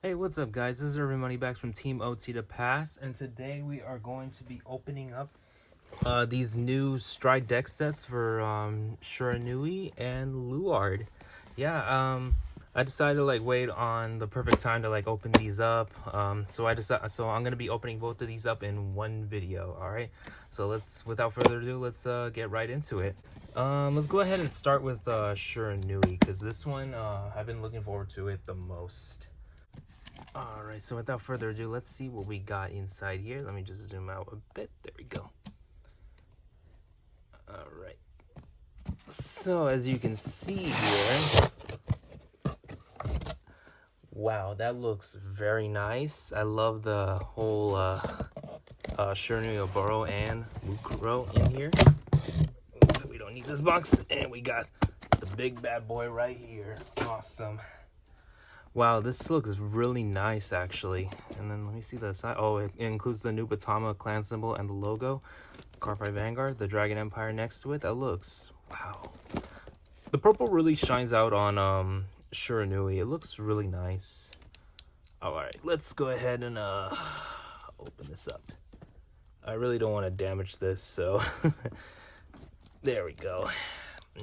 Hey, what's up, guys? This is Irvin MoneyBags from Team OT to Pass, and today we are going to be opening up these new Stride deck sets for Shiranui and Luard. I decided to wait on the perfect time to open these up. So I'm gonna be opening both of these up in one video. All right. So without further ado, let's get right into it. Let's go ahead and start with Shiranui, because this one I've been looking forward to it the most. All right, so without further ado, let's see what we got inside here. Let me just zoom out a bit. There we go. All right. So as you can see here, wow, that looks very nice. I love the whole Shiranui Oboro and Mukuro in here. So we don't need this box, and we got the big bad boy right here. Awesome. Wow, this looks really nice, actually. And then let me see the side. Oh, it includes the new Batama clan symbol and the logo. Cardfight Vanguard, the Dragon Empire next to it. That looks, wow. The purple really shines out on Shiranui. It looks really nice. All right, let's go ahead and open this up. I really don't want to damage this, so there we go.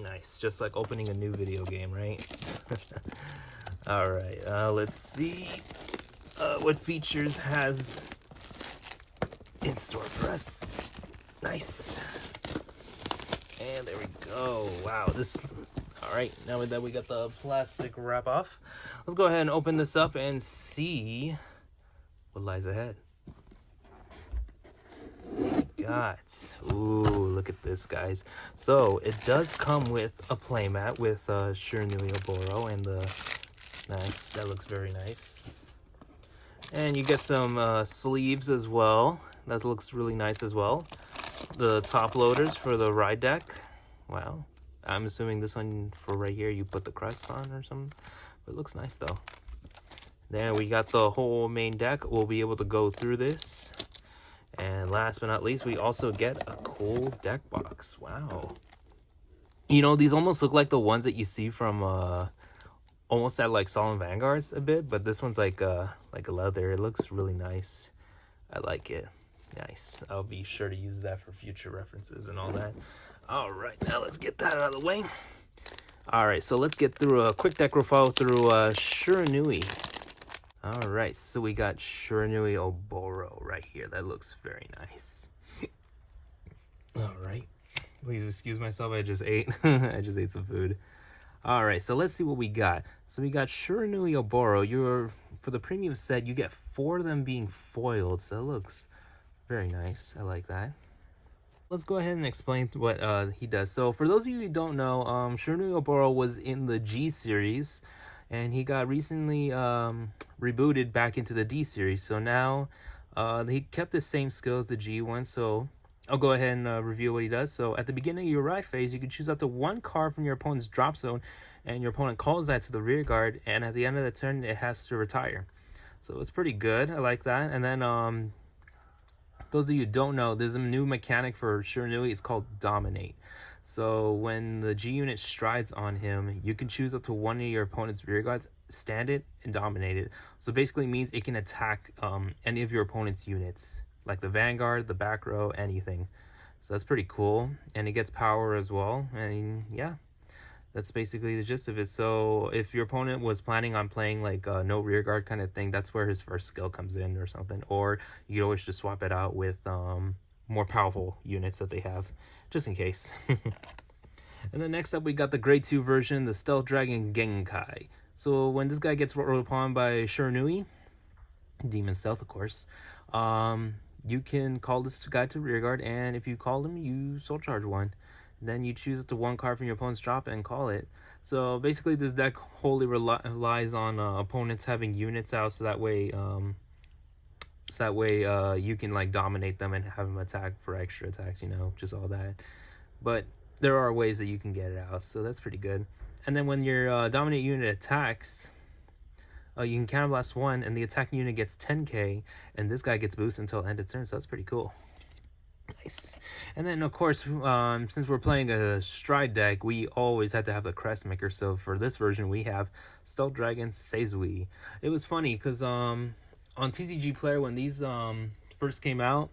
Nice, just like opening a new video game, right? All right, let's see what features has in store for us. Nice. And there we go. Wow, this... All right, now that we got the plastic wrap off, let's go ahead and open this up and see what lies ahead. Ooh, look at this, guys. So it does come with a playmat with Shiranui Oboro and the... Nice, that looks very nice. And you get some sleeves as well. That looks really nice as well. The top loaders for the ride deck. Wow. I'm assuming this one for right here, you put the crest on or something. But it looks nice though. Then we got the whole main deck. We'll be able to go through this. And last but not least, we also get a cool deck box. Wow. You know, these almost look like the ones that you see from almost at like Solemn Vanguards a bit, but this one's like a leather. It looks really nice. I like it. Nice. I'll be sure to use that for future references and all that. All right, now let's get that out of the way. All right, so let's get through a quick deck profile through Shiranui. All right, so we got Shiranui Oboro right here. That looks very nice. All right, please excuse myself. I just ate. I just ate some food. All right, so let's see what we got. So we got Shiranui Oboro. For the premium set, you get 4 of them being foiled. So it looks very nice. I like that. Let's go ahead and explain what he does. So for those of you who don't know, Shiranui Oboro was in the G series, and he got recently rebooted back into the D series. So now he kept the same skill as the G one. So I'll go ahead and review what he does. So at the beginning of your ride phase, you can choose up to 1 card from your opponent's drop zone, and your opponent calls that to the rear guard, and at the end of the turn, it has to retire. So it's pretty good. I like that. And then those of you who don't know, there's a new mechanic for Shiranui. It's called Dominate. So when the G unit strides on him, you can choose up to 1 of your opponent's rear guards, stand it, and dominate it. So basically means it can attack any of your opponent's units, like the Vanguard, the back row, anything. So that's pretty cool. And it gets power as well. And yeah, that's basically the gist of it. So if your opponent was planning on playing like no rear guard kind of thing, that's where his first skill comes in or something. Or you can always just swap it out with more powerful units that they have, just in case. And then next up, we got the grade 2 version, the Stealth Dragon Genkai. So when this guy gets rolled upon by Shiranui, Demon Stealth, of course, you can call this guy to rearguard, and if you call him, you soul charge 1. Then you choose up to 1 card from your opponent's drop and call it. So basically, this deck wholly relies on opponents having units out, so that way you can like dominate them and have them attack for extra attacks, you know, just all that. But there are ways that you can get it out, so that's pretty good. And then when your dominate unit attacks, you can counterblast 1, and the attacking unit gets 10k, and this guy gets boosted until end of turn, so that's pretty cool. Nice. And then, of course, since we're playing a Stride deck, we always had to have the Crest Maker. So for this version, we have Stealth Dragon Seizui. It was funny because on TCG Player, when these first came out,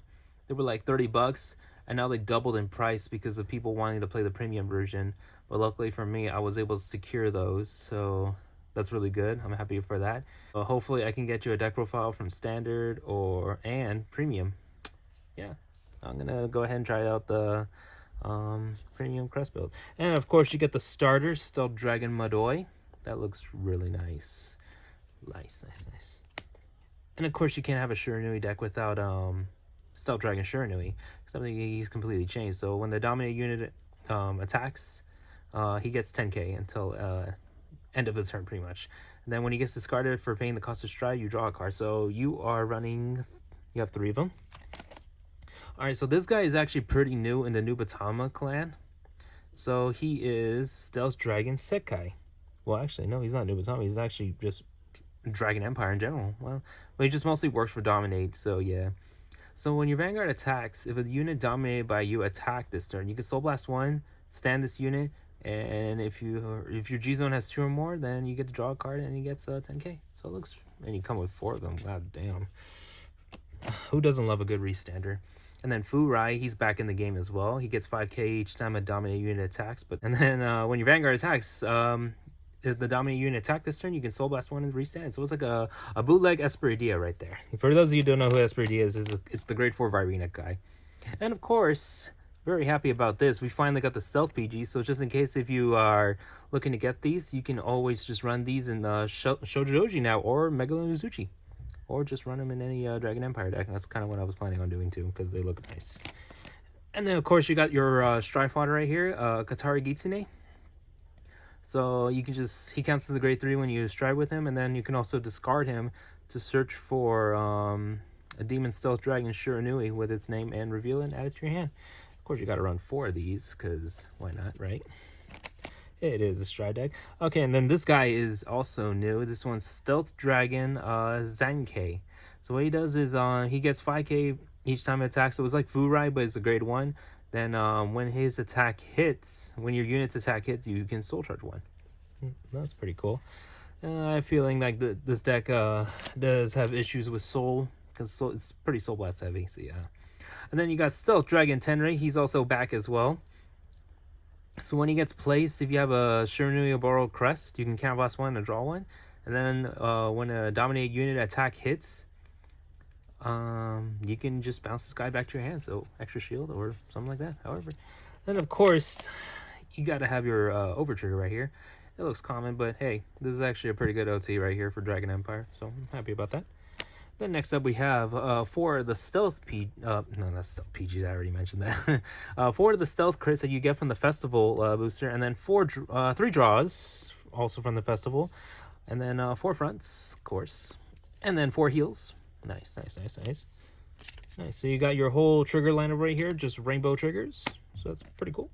they were like $30, and now they doubled in price because of people wanting to play the premium version. But luckily for me, I was able to secure those, so that's really good. I'm happy for that. Hopefully, I can get you a deck profile from Standard and Premium. Yeah. I'm gonna go ahead and try out the premium crest build. And of course you get the starter Stealth Dragon Madoy. That looks really nice. Nice. And of course you can't have a Shiranui deck without Stealth Dragon Shiranui. Something he's completely changed. So when the dominate unit attacks, he gets 10k until end of the turn pretty much. And then when he gets discarded for paying the cost of stride, you draw a card. So you have 3 of them. Alright, so this guy is actually pretty new in the Nubatama clan. So he is Stealth Dragon Sekai. Well, actually, no, he's not Nubatama. He's actually just Dragon Empire in general. Well, but he just mostly works for Dominate, so yeah. So when your Vanguard attacks, if a unit dominated by you attack this turn, you can Soul Blast 1, stand this unit, and if your G-Zone has 2 or more, then you get to draw a card and he gets 10k. So it looks, and you come with 4 of them. God damn. Who doesn't love a good restander? And then Furai, he's back in the game as well. He gets 5k each time a dominant unit attacks. And then when your Vanguard attacks, if the dominant unit attack this turn, you can Soul Blast 1 and restand. So it's like a bootleg Esperidia right there. For those of you who don't know who Esperidia is, it's the grade 4 Virena guy. And of course, very happy about this. We finally got the Stealth PG. So just in case if you are looking to get these, you can always just run these in Shoujodoji now or Megalon Uzuchi. Or just run them in any Dragon Empire deck. That's kind of what I was planning on doing too, because they look nice. And then, of course, you got your Stride Fodder right here, Katari Gitsune. So you can he counts as a grade 3 when you stride with him, and then you can also discard him to search for a Demon Stealth Dragon Shiranui with its name and reveal it and add it to your hand. Of course, you got to run 4 of these, because why not, right? It is a stride deck. Okay, and then this guy is also new. This one's Stealth Dragon Zankei. So what he does is he gets 5k each time it attacks. So it was like Furai, but it's a grade 1. Then when his attack hits, when your unit's attack hits, you can Soul Charge 1. That's pretty cool. I'm feeling like this deck does have issues with Soul, because it's pretty Soul Blast heavy, so yeah. And then you got Stealth Dragon Tenrei. He's also back as well. So when he gets placed, if you have a Shiranui Borrowed Crest, you can Counterblast 1 and draw 1. And then when a Dominate unit attack hits, you can just bounce this guy back to your hand. So extra shield or something like that, however. Then of course, you got to have your Over Trigger right here. It looks common, but hey, this is actually a pretty good OT right here for Dragon Empire. So I'm happy about that. Then next up we have for the stealth no, not stealth PGs, I already mentioned that. 4 of the stealth crits that you get from the festival booster, and then 3 draws also from the festival, and then 4 fronts, of course, and then 4 heals. Nice. So you got your whole trigger lineup right here, just rainbow triggers. So that's pretty cool.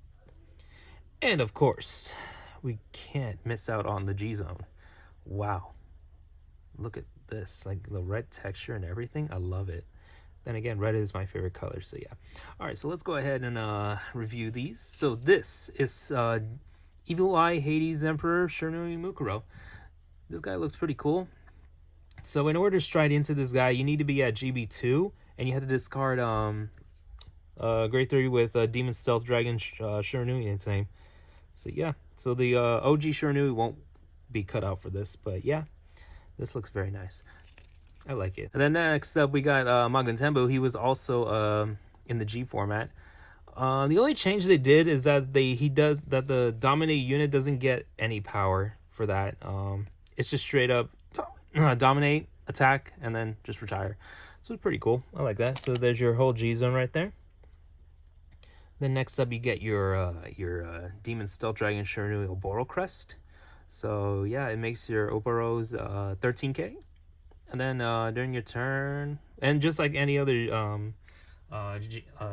And of course, we can't miss out on the G-Zone. Wow. Look at this, like the red texture and everything. I love it. Then again, red is my favorite color, so yeah. All right, so let's go ahead and review these. So this is Evil Eye Hades Emperor Shiranui Mukuro. This guy looks pretty cool. So in order to stride into this guy, you need to be at GB2, and you have to discard grade 3 with Demon Stealth Dragon Shiranui in its name. So yeah, so the OG Shiranui won't be cut out for this, but yeah. This looks very nice. I like it. And then next up, we got Magun Tenbu. He was also in the G format. The only change they did is that the dominate unit doesn't get any power for that. It's just straight up dominate, attack, and then just retire. So it's pretty cool. I like that. So there's your whole G zone right there. Then next up, you get your Demon Stealth Dragon Shiranui Oboro Crest. So yeah, it makes your Oboros 13k, and then during your turn, and just like any other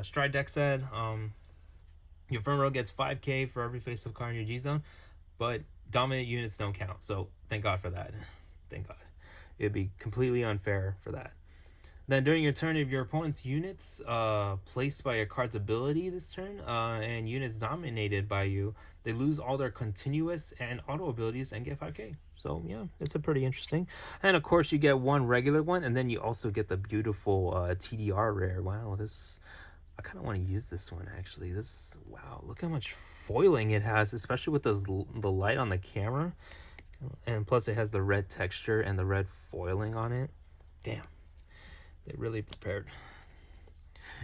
Stride deck set, your front row gets 5k for every face-up card in your G-Zone, but dominant units don't count. So thank God for that. Thank God. It'd be completely unfair for that. Then during your turn, if your opponent's units placed by your card's ability this turn and units dominated by you, they lose all their continuous and auto abilities and get 5k. So yeah, it's a pretty interesting. And of course you get one regular one, and then you also get the beautiful TDR rare. Wow, this, I kind of want to use this one actually. This, wow, look how much foiling it has, especially with the light on the camera. And plus it has the red texture and the red foiling on it. Damn, they really prepared.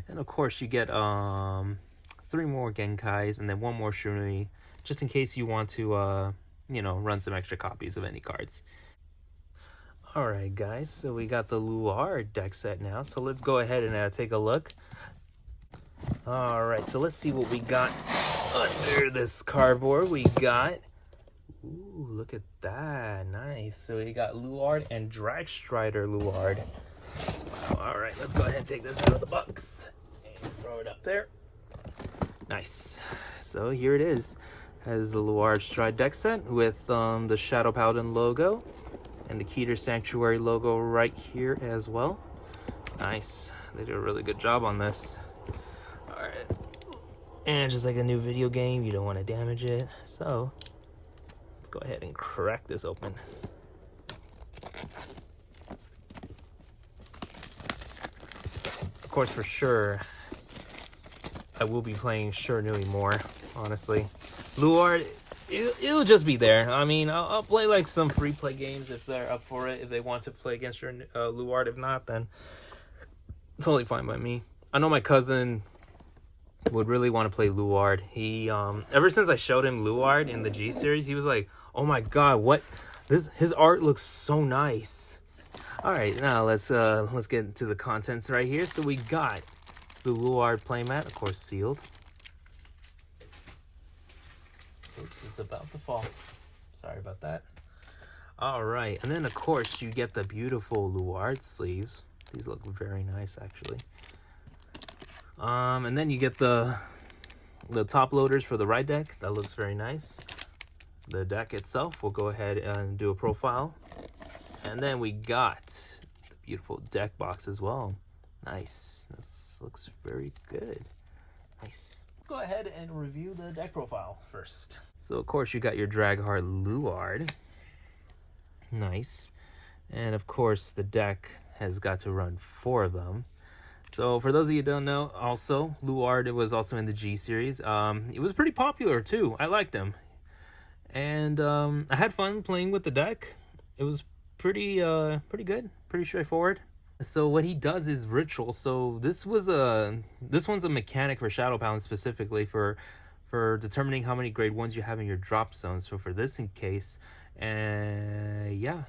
And of course you get 3 more Genkais and then 1 more Shiranui, just in case you want to you know, run some extra copies of any cards. Alright guys, so we got the Luard deck set now, so let's go ahead and take a look. Alright, so let's see what we got under this cardboard. We got, ooh, look at that, nice. So we got Luard and Dragstrider Luard. Wow, alright, let's go ahead and take this out of the box and throw it up there. Nice. So here it is. Has the Luard Stride deck set with the Shadow Paladin logo and the Keter Sanctuary logo right here as well. Nice. They did a really good job on this. Alright. And just like a new video game, you don't want to damage it. So let's go ahead and crack this open. Of course, for sure, I will be playing Shiranui more, honestly. Luard, it'll just be there. I mean, I'll play like some free play games if they're up for it, if they want to play against Luard. If not, then it's totally fine by me. I know my cousin would really want to play Luard. He ever since I showed him Luard in the G series, he was like, "Oh my god, what? His art looks so nice." All right, now let's get into the contents right here. So we got the Luard playmat, of course, sealed. Oops, it's about to fall. Sorry about that. All right, and then of course you get the beautiful Luard sleeves. These look very nice, actually. And then you get the top loaders for the ride deck. That looks very nice. The deck itself, we'll go ahead and do a profile. And then we got the beautiful deck box as well. Nice. This looks very good. Nice. Go ahead and review the deck profile first. So of course you got your Dragheart Luard. Nice. And of course the deck has got to run 4 of them. So for those of you who don't know, also Luard was also in the G series. It was pretty popular too. I liked him. And I had fun playing with the deck. It was pretty good, pretty straightforward. So what he does is ritual. So this one's a mechanic for Shadow Paladin specifically for determining how many grade 1s you have in your drop zone. So for this in case, yeah,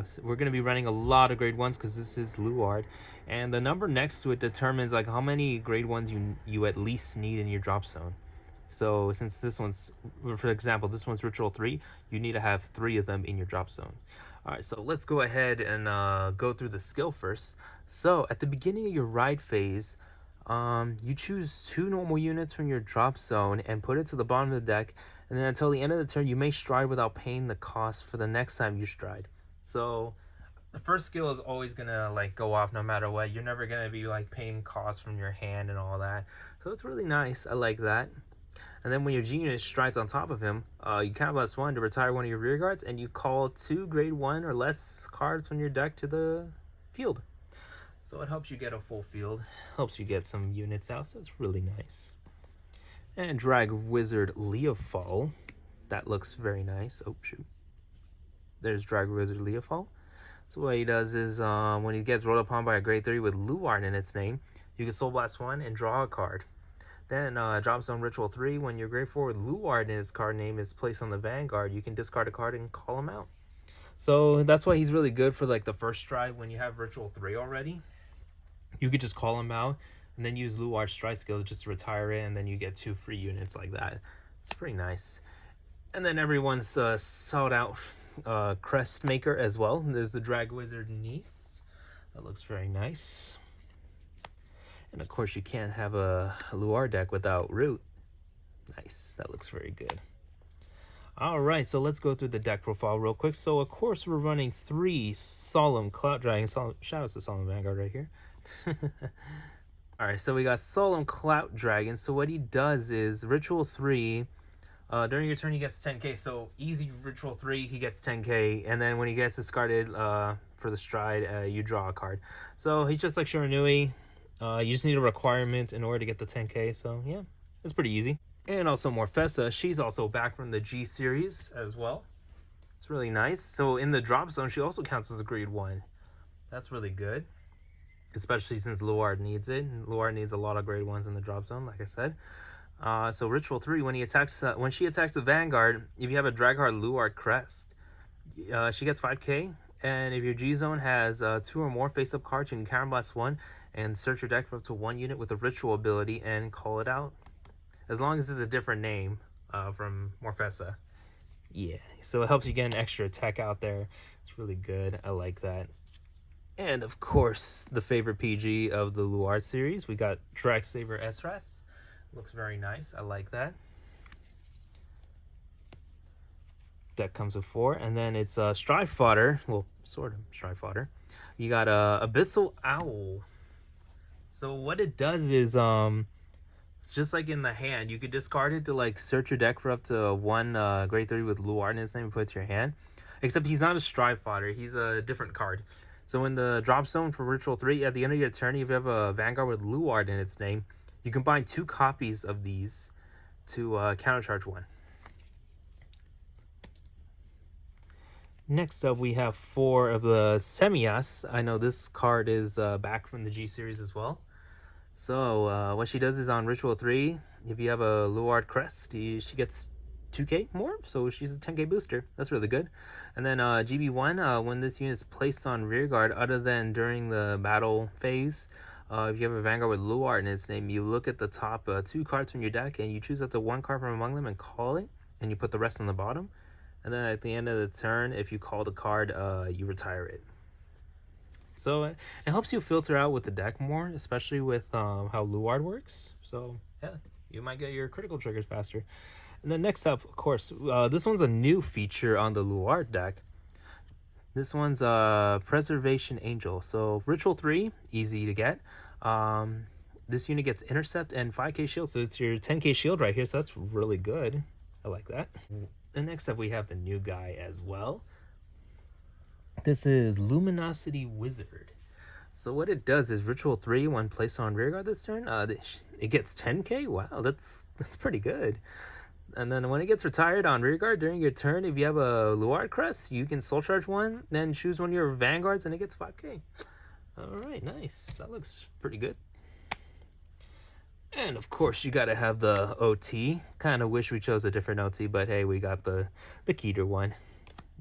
so we're gonna be running a lot of grade 1s because this is Luard, and the number next to it determines like how many grade 1s you at least need in your drop zone. So since this one's, for example, this one's Ritual 3, you need to have 3 of them in your drop zone. Alright, so let's go ahead and go through the skill first. So at the beginning of your ride phase, you choose 2 normal units from your drop zone and put it to the bottom of the deck, and then until the end of the turn, you may stride without paying the cost for the next time you stride. So the first skill is always gonna like go off no matter what. You're never gonna be like paying costs from your hand and all that. So it's really nice. I like that. And then when your G unit strides on top of him, you count +1 to retire one of your rear guards, and you call 2 grade 1 or less cards from your deck to the field. So it helps you get a full field, helps you get some units out, so it's really nice. And Drag Wizard Leofall, that looks very nice. Oh shoot, there's Drag Wizard Leofall. So what he does is when he gets rolled upon by a grade 3 with Luard in its name, you can Soul Blast 1 and draw a card. Then Drop Zone Ritual 3, when your grade 4 with Luard in its card name is placed on the Vanguard, you can discard a card and call him out. So that's why he's really good for like the first stride. When you have Ritual 3 already, you could just call him out and then use Luard's stride skill just to retire it, and then you get 2 free units like that. It's pretty nice. And then everyone's sought out Crest Maker as well. There's the Drag Wizard Niece. That looks very nice. And of course you can't have a Luard deck without Root. Nice, that looks very good. All right, so let's go through the deck profile real quick. So, of course, we're running 3 Solemn Cloud Dragons. Shout out to Solemn Vanguard right here. All right, so we got Solemn Cloud Dragon. So what he does is Ritual 3. During your turn, he gets 10k. So easy Ritual 3, he gets 10k. And then when he gets discarded for the Stride, you draw a card. So he's just like Shiranui. You just need a requirement in order to get the 10k. So yeah, it's pretty easy. And also Morfessa, she's also back from the G series as well. It's really nice. So in the drop zone, she also counts as a grade 1. That's really good, especially since Luard needs it. Luard needs a lot of grade 1s in the drop zone, like I said. So Ritual 3, when she attacks the Vanguard, if you have a Dragheart Luard Crest, she gets 5k. And if your G zone has 2 or more face-up cards, you can counterblast 1 and search your deck for up to 1 unit with a Ritual ability and call it out. As long as it's a different name from Morfessa. Yeah, so it helps you get an extra attack out there. It's really good. I like that. And of course, the favorite PG of the Luard series, we got Dragsaber Esras. Looks very nice. I like that. Deck comes with 4, and then it's Stride Fodder. Well, sort of Stride Fodder. You got Abyssal Owl. So what it does is just like in the hand, you could discard it to like search your deck for up to 1 grade 3 with Luard in its name and put it to your hand. Except he's not a Stride Fodder, he's a different card. So in the drop zone for Ritual 3, at the end of your turn, if you have a Vanguard with Luard in its name, you can bind 2 copies of these to countercharge 1. Next up, we have 4 of the Semias. I know this card is back from the G series as well. So what she does is on Ritual 3, if you have a Luard Crest, she gets 2k more, so she's a 10k booster. That's really good. And then GB1, when this unit is placed on rearguard, other than during the battle phase, if you have a Vanguard with Luard in its name, you look at the top 2 cards from your deck and you choose up to 1 card from among them and call it, and you put the rest on the bottom. And then at the end of the turn, if you call the card, you retire it. So it helps you filter out with the deck more, especially with how Luard works. So yeah, you might get your critical triggers faster. And then next up, of course, this one's a new feature on the Luard deck. This one's Preservation Angel. So Ritual 3, easy to get. This unit gets Intercept and 5k shield, so it's your 10k shield right here, so that's really good. I like that. And next up, we have the new guy as well. This is Luminosity Wizard. So what it does is Ritual 3, when placed on rearguard this turn, it gets 10k. Wow, that's pretty good. And then when it gets retired on rearguard during your turn, if you have a Luard Crest, you can soul charge 1, then choose one of your Vanguards, and it gets 5k. All right, nice. That looks pretty good. And of course, you gotta have the OT. Kind of wish we chose a different OT, but hey, we got the Keter one.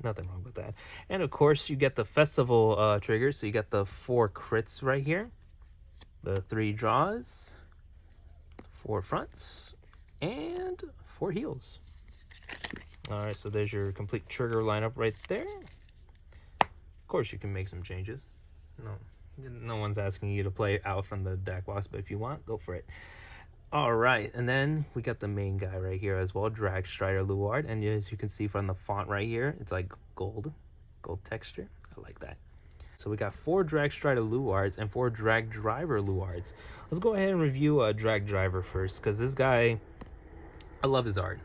Nothing wrong with that. And of course, you get the festival triggers. So you got the 4 crits right here, the 3 draws, 4 fronts, and 4 heals. All right, so there's your complete trigger lineup right there. Of course, you can make some changes. No one's asking you to play out from the deck box, but if you want, go for it. All right, and then we got the main guy right here as well, Drag Strider Luard, and as you can see from the font right here, it's like gold texture. I like that. So we got 4 Drag Strider Luards and 4 Drag Driver Luards. Let's go ahead and review Drag Driver first, because this guy, I love his art.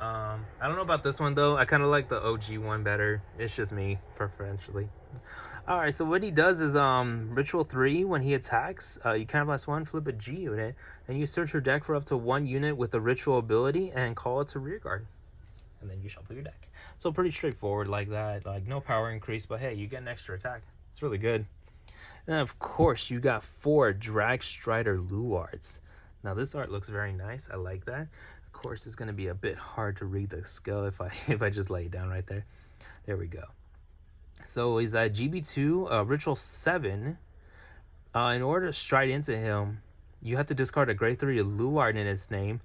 I don't know about this one though. I kind of like the OG one better. It's just me, preferentially. Alright, so what he does is Ritual 3, when he attacks, you counterblast 1, flip a G unit, and you search your deck for up to 1 unit with a Ritual ability and call it to rearguard. And then you shuffle your deck. So pretty straightforward like that. Like no power increase, but hey, you get an extra attack. It's really good. And then of course, you got 4 Drag Strider Luards. Now this art looks very nice. I like that. Of course, it's going to be a bit hard to read the skill if I just lay it down right there. There we go. So he's at GB2, Ritual 7. In order to stride into him, you have to discard a grade 3 Luard in its name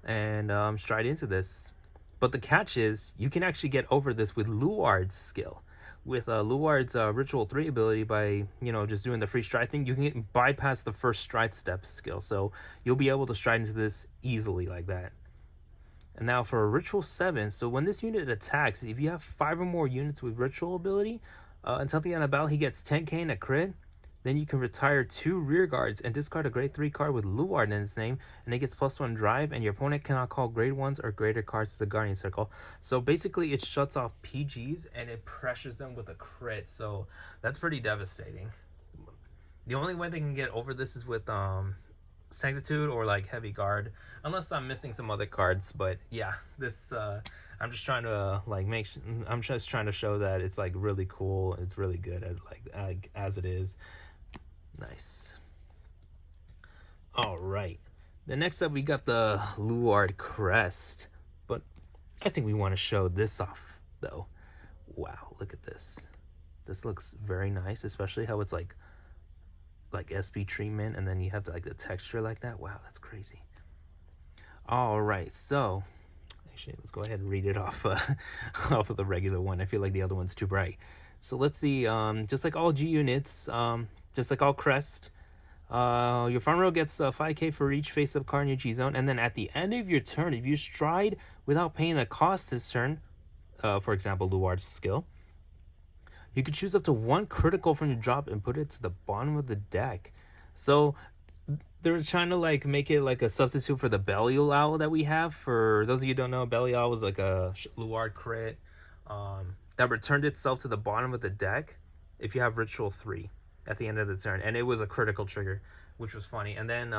and stride into this. But the catch is, you can actually get over this with Luard's skill. With Luard's Ritual 3 ability, by just doing the free stride thing, you can bypass the first stride step skill. So you'll be able to stride into this easily like that. And now for a Ritual 7, so when this unit attacks, if you have 5 or more units with Ritual ability, until the end of battle, he gets 10k in a crit. Then you can retire 2 rear guards and discard a grade 3 card with Luard in its name, and it gets +1 drive, and your opponent cannot call grade 1s or greater cards to the Guardian Circle. So basically it shuts off PGs and it pressures them with a crit, so that's pretty devastating. The only way they can get over this is with Sanctitude or like Heavy Guard, unless I'm missing some other cards. But yeah, this I'm just trying to I'm just trying to show that it's like really cool, it's really good at like as it is. Nice. All right, the next up we got the Luard crest, but I think we want to show this off though. Wow, look at this. This looks very nice, especially how it's like SP treatment, and then you have like the texture like that. Wow, that's crazy. All right, so actually let's go ahead and read it off off of the regular one. I feel like the other one's too bright. So let's see. Just like all G units, just like all crest, your front row gets 5k for each face-up card in your G zone, and then at the end of your turn, if you stride without paying the cost this turn, for example Luard's skill, you could choose up to 1 critical from your drop and put it to the bottom of the deck. So they're trying to like make it like a substitute for the Belial Owl that we have. For those of you who don't know, Belial Owl was like a Luard crit that returned itself to the bottom of the deck if you have Ritual 3 at the end of the turn, and it was a critical trigger, which was funny. And then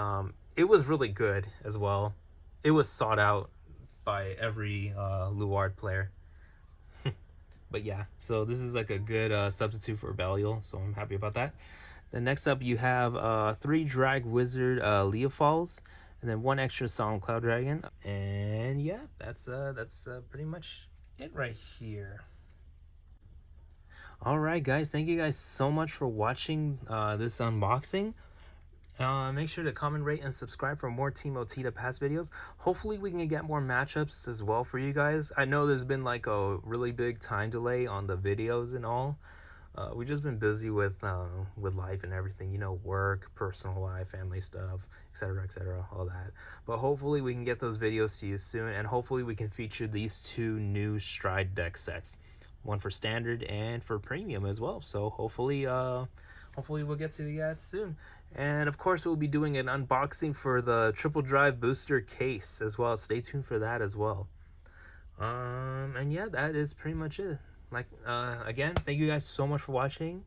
it was really good as well. It was sought out by every Luard player. But yeah, so this is like a good substitute for Belial, so I'm happy about that. Then next up you have 3 Drag Wizard Leofalls, and then 1 extra Solemn Cloud Dragon. And yeah, that's pretty much it right here. Alright guys, thank you guys so much for watching this unboxing. Make sure to comment, rate, and subscribe for more Team Ohana Pass videos. Hopefully we can get more matchups as well for you guys. I know there's been like a really big time delay on the videos and all. We've just been busy with life and everything, you know, work, personal life, family stuff, etc., all that. But hopefully we can get those videos to you soon, and hopefully we can feature these 2 new Stride deck sets, one for standard and for premium as well. So hopefully we'll get to that soon. And of course we'll be doing an unboxing for the Triple Drive booster case as well. Stay tuned for that as well. And yeah, that is pretty much it. Again, thank you guys so much for watching.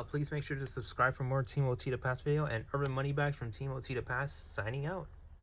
Please make sure to subscribe for more Team Ohana Pass video. And Irvin MoneyBags from Team Ohana Pass signing out.